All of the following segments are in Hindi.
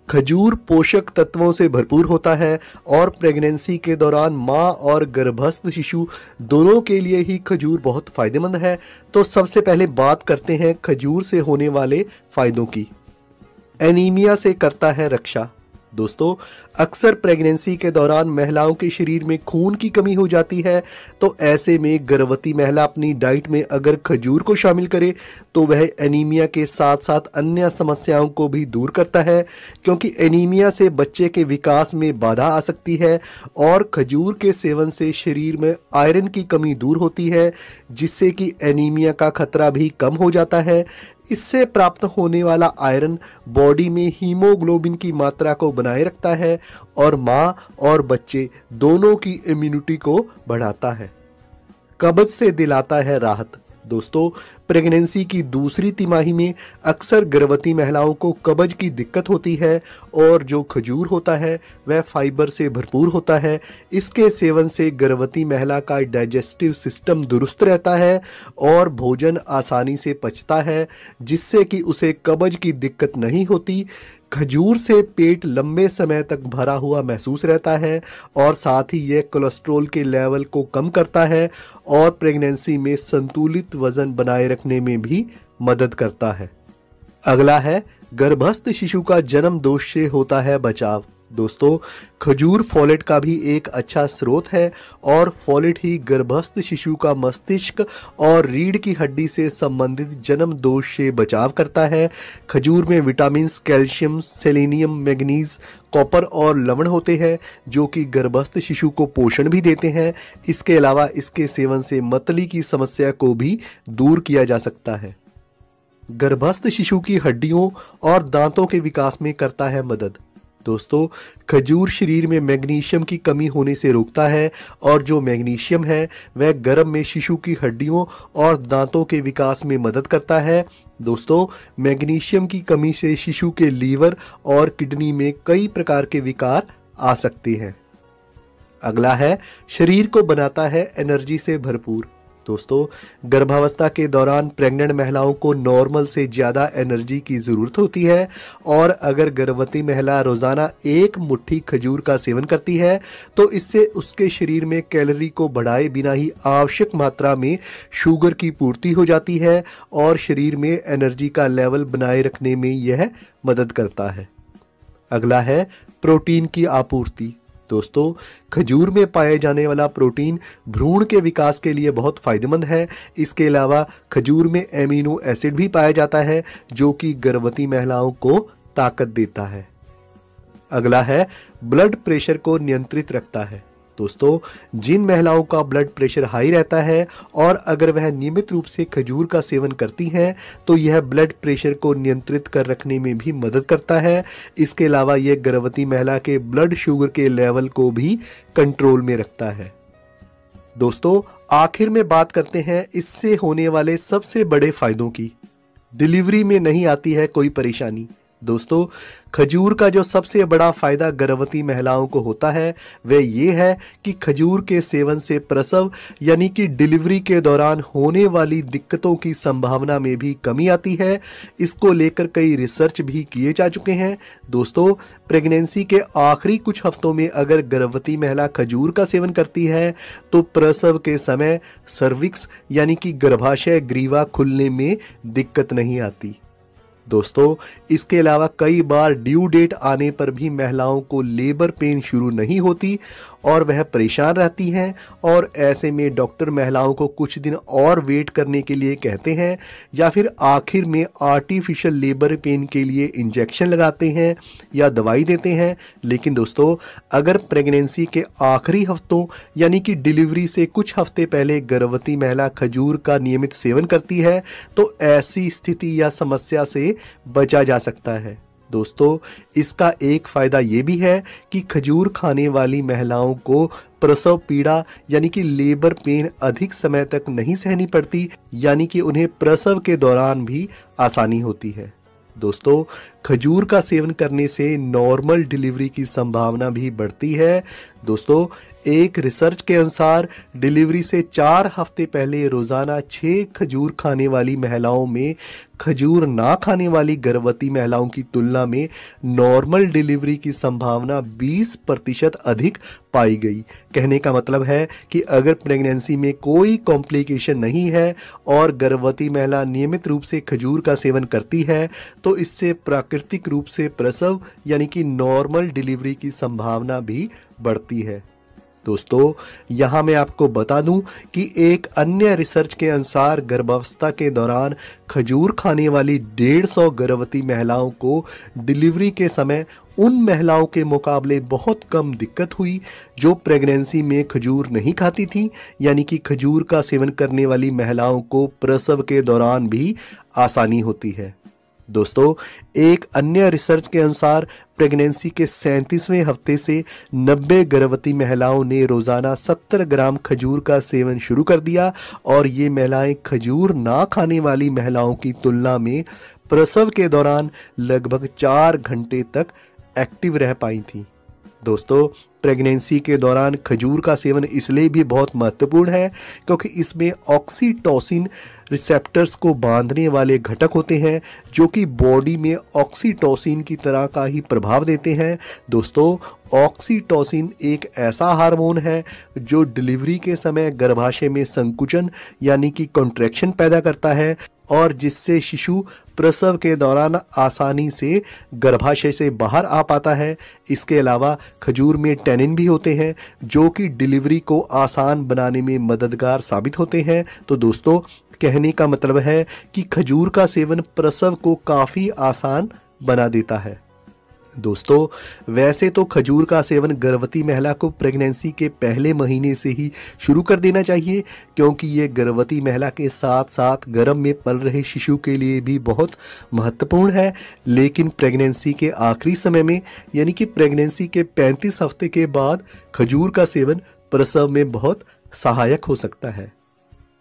खजूर पोषक तत्वों से भरपूर होता है और प्रेगनेंसी के दौरान माँ और गर्भस्थ शिशु दोनों के लिए ही खजूर बहुत फायदेमंद है। तो सबसे पहले बात करते हैं खजूर से होने वाले फायदों की। एनीमिया से करता है रक्षा। दोस्तों, अक्सर प्रेगनेंसी के दौरान महिलाओं के शरीर में खून की कमी हो जाती है, तो ऐसे में गर्भवती महिला अपनी डाइट में अगर खजूर को शामिल करे तो वह एनीमिया के साथ साथ अन्य समस्याओं को भी दूर करता है, क्योंकि एनीमिया से बच्चे के विकास में बाधा आ सकती है और खजूर के सेवन से शरीर में आयरन की कमी दूर होती है, जिससे कि एनीमिया का खतरा भी कम हो जाता है। इससे प्राप्त होने वाला आयरन बॉडी में हीमोग्लोबिन की मात्रा को बनाए रखता है और माँ और बच्चे दोनों की इम्यूनिटी को बढ़ाता है। कब्ज से दिलाता है राहत। दोस्तों, प्रेगनेंसी की दूसरी तिमाही में अक्सर गर्भवती महिलाओं को कब्ज की दिक्कत होती है और जो खजूर होता है वह फाइबर से भरपूर होता है। इसके सेवन से गर्भवती महिला का डाइजेस्टिव सिस्टम दुरुस्त रहता है और भोजन आसानी से पचता है, जिससे कि उसे कब्ज की दिक्कत नहीं होती। खजूर से पेट लंबे समय तक भरा हुआ महसूस रहता है और साथ ही यह कोलेस्ट्रॉल के लेवल को कम करता है और प्रेगनेंसी में संतुलित वजन बनाए रखने में भी मदद करता है। अगला है गर्भस्थ शिशु का जन्म दोष से होता है बचाव। दोस्तों, खजूर फोलेट का भी एक अच्छा स्रोत है और फोलेट ही गर्भस्थ शिशु का मस्तिष्क और रीढ़ की हड्डी से संबंधित जन्म दोष से बचाव करता है। खजूर में vitamin, calcium, selenium, manganese, copper और लवण होते हैं, जो कि गर्भस्थ शिशु को पोषण भी देते हैं। इसके अलावा इसके सेवन से मतली की समस्या को भी दूर किया जा सकता है। गर्भस्थ शिशु की हड्डियों और दांतों के विकास में करता है मदद। दोस्तों, खजूर शरीर में मैग्नीशियम की कमी होने से रोकता है और जो मैग्नीशियम है वह गर्भ में शिशु की हड्डियों और दांतों के विकास में मदद करता है। दोस्तों, मैग्नीशियम की कमी से शिशु के लीवर और किडनी में कई प्रकार के विकार आ सकते हैं। अगला है शरीर को बनाता है एनर्जी से भरपूर। दोस्तों, गर्भावस्था के दौरान प्रेग्नेंट महिलाओं को नॉर्मल से ज़्यादा एनर्जी की ज़रूरत होती है और अगर गर्भवती महिला रोज़ाना एक मुट्ठी खजूर का सेवन करती है तो इससे उसके शरीर में कैलोरी को बढ़ाए बिना ही आवश्यक मात्रा में शुगर की पूर्ति हो जाती है और शरीर में एनर्जी का लेवल बनाए रखने में यह मदद करता है। अगला है प्रोटीन की आपूर्ति। दोस्तों, खजूर में पाए जाने वाला प्रोटीन भ्रूण के विकास के लिए बहुत फायदेमंद है। इसके अलावा खजूर में एमिनो एसिड भी पाया जाता है, जो कि गर्भवती महिलाओं को ताकत देता है। अगला है ब्लड प्रेशर को नियंत्रित रखता है। दोस्तों, जिन महिलाओं का ब्लड प्रेशर हाई रहता है और अगर वह नियमित रूप से खजूर का सेवन करती हैं तो यह ब्लड प्रेशर को नियंत्रित कर रखने में भी मदद करता है। इसके अलावा यह गर्भवती महिला के ब्लड शुगर के लेवल को भी कंट्रोल में रखता है। दोस्तों, आखिर में बात करते हैं इससे होने वाले सबसे बड़े फायदों की। डिलीवरी में नहीं आती है कोई परेशानी। दोस्तों, खजूर का जो सबसे बड़ा फायदा गर्भवती महिलाओं को होता है वह ये है कि खजूर के सेवन से प्रसव यानी कि डिलीवरी के दौरान होने वाली दिक्कतों की संभावना में भी कमी आती है। इसको लेकर कई रिसर्च भी किए जा चुके हैं। दोस्तों, प्रेगनेंसी के आखिरी कुछ हफ्तों में अगर गर्भवती महिला खजूर का सेवन करती है तो प्रसव के समय सर्विक्स यानी कि गर्भाशय ग्रीवा खुलने में दिक्कत नहीं आती। दोस्तों, इसके अलावा कई बार ड्यू डेट आने पर भी महिलाओं को लेबर पेन शुरू नहीं होती और वह परेशान रहती हैं और ऐसे में डॉक्टर महिलाओं को कुछ दिन और वेट करने के लिए कहते हैं या फिर आखिर में आर्टिफिशियल लेबर पेन के लिए इंजेक्शन लगाते हैं या दवाई देते हैं। लेकिन दोस्तों, अगर प्रेगनेंसी के आखिरी हफ्तों यानी कि डिलीवरी से कुछ हफ्ते पहले गर्भवती महिला खजूर का नियमित सेवन करती है तो ऐसी स्थिति या समस्या से बचा जा सकता है। दोस्तों, इसका एक फायदा ये भी है कि खजूर खाने वाली महिलाओं को प्रसव पीड़ा यानी कि लेबर पेन अधिक समय तक नहीं सहनी पड़ती, यानी कि उन्हें प्रसव के दौरान भी आसानी होती है। दोस्तों, खजूर का सेवन करने से नॉर्मल डिलीवरी की संभावना भी बढ़ती है। दोस्तों, एक रिसर्च के अनुसार डिलीवरी से 4 हफ्ते पहले रोजाना 6 खजूर खाने वाली महिलाओं में खजूर ना खाने वाली गर्भवती महिलाओं की तुलना में नॉर्मल डिलीवरी की संभावना 20% अधिक पाई गई। कहने का मतलब है कि अगर प्रेगनेंसी में कोई कॉम्प्लिकेशन नहीं है और गर्भवती महिला नियमित रूप से खजूर का सेवन करती है तो इससे प्राकृतिक रूप से प्रसव यानी कि नॉर्मल डिलीवरी की संभावना भी बढ़ती है। दोस्तों, यहाँ मैं आपको बता दूं कि एक अन्य रिसर्च के अनुसार गर्भावस्था के दौरान खजूर खाने वाली 150 गर्भवती महिलाओं को डिलीवरी के समय उन महिलाओं के मुकाबले बहुत कम दिक्कत हुई जो प्रेगनेंसी में खजूर नहीं खाती थी, यानी कि खजूर का सेवन करने वाली महिलाओं को प्रसव के दौरान भी आसानी होती है। दोस्तों, एक अन्य रिसर्च के अनुसार प्रेगनेंसी के 37वें हफ्ते से 90 गर्भवती महिलाओं ने रोजाना 70 ग्राम खजूर का सेवन शुरू कर दिया और ये महिलाएं खजूर ना खाने वाली महिलाओं की तुलना में प्रसव के दौरान लगभग 4 घंटे तक एक्टिव रह पाई थीं। दोस्तों, प्रेगनेंसी के दौरान खजूर का सेवन इसलिए भी बहुत महत्वपूर्ण है क्योंकि इसमें ऑक्सीटोसिन रिसेप्टर्स को बांधने वाले घटक होते हैं जो कि बॉडी में ऑक्सीटोसिन की तरह का ही प्रभाव देते हैं। दोस्तों, ऑक्सीटोसिन एक ऐसा हार्मोन है जो डिलीवरी के समय गर्भाशय में संकुचन यानी कि कॉन्ट्रैक्शन पैदा करता है और जिससे शिशु प्रसव के दौरान आसानी से गर्भाशय से बाहर आ पाता है। इसके अलावा खजूर में टैनिन भी होते हैं जो कि डिलीवरी को आसान बनाने में मददगार साबित होते हैं। तो दोस्तों, कहने का मतलब है कि खजूर का सेवन प्रसव को काफ़ी आसान बना देता है। दोस्तों, वैसे तो खजूर का सेवन गर्भवती महिला को प्रेगनेंसी के पहले महीने से ही शुरू कर देना चाहिए क्योंकि ये गर्भवती महिला के साथ साथ गर्भ में पल रहे शिशु के लिए भी बहुत महत्वपूर्ण है। लेकिन प्रेगनेंसी के आखिरी समय में यानी कि प्रेगनेंसी के 35 हफ्ते के बाद खजूर का सेवन प्रसव में बहुत सहायक हो सकता है।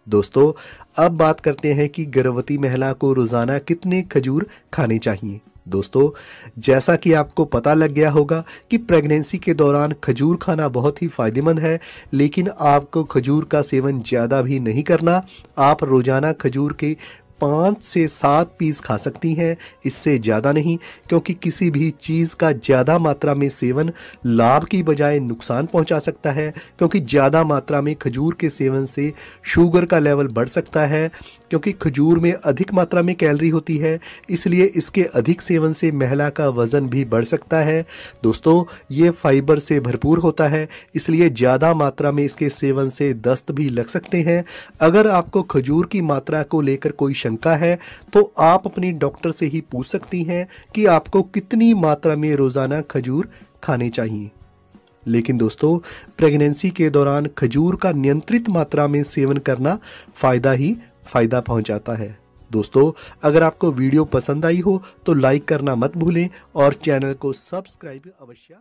दोस्तों, अब बात करते हैं कि गर्भवती महिला को रोजाना कितने खजूर खाने चाहिए। दोस्तों, जैसा कि आपको पता लग गया होगा कि प्रेगनेंसी के दौरान खजूर खाना बहुत ही फायदेमंद है, लेकिन आपको खजूर का सेवन ज़्यादा भी नहीं करना। आप रोजाना खजूर के 5 से 7 पीस खा सकती हैं, इससे ज़्यादा नहीं, क्योंकि किसी भी चीज़ का ज़्यादा मात्रा में सेवन लाभ की बजाय नुकसान पहुंचा सकता है क्योंकि ज़्यादा मात्रा में खजूर के सेवन से शुगर का लेवल बढ़ सकता है क्योंकि खजूर में अधिक मात्रा में कैलोरी होती है, इसलिए इसके अधिक सेवन से महिला का वज़न भी बढ़ सकता है। दोस्तों, ये फाइबर से भरपूर होता है, इसलिए ज़्यादा मात्रा में इसके सेवन से दस्त भी लग सकते हैं। अगर आपको खजूर की मात्रा को लेकर कोई शंका है तो आप अपनी डॉक्टर से ही पूछ सकती हैं कि आपको कितनी मात्रा में रोजाना खजूर खाने चाहिए। लेकिन दोस्तों, प्रेगनेंसी के दौरान खजूर का नियंत्रित मात्रा में सेवन करना फायदा ही फायदा पहुंचाता है। दोस्तों, अगर आपको वीडियो पसंद आई हो तो लाइक करना मत भूलें और चैनल को सब्सक्राइब अवश्य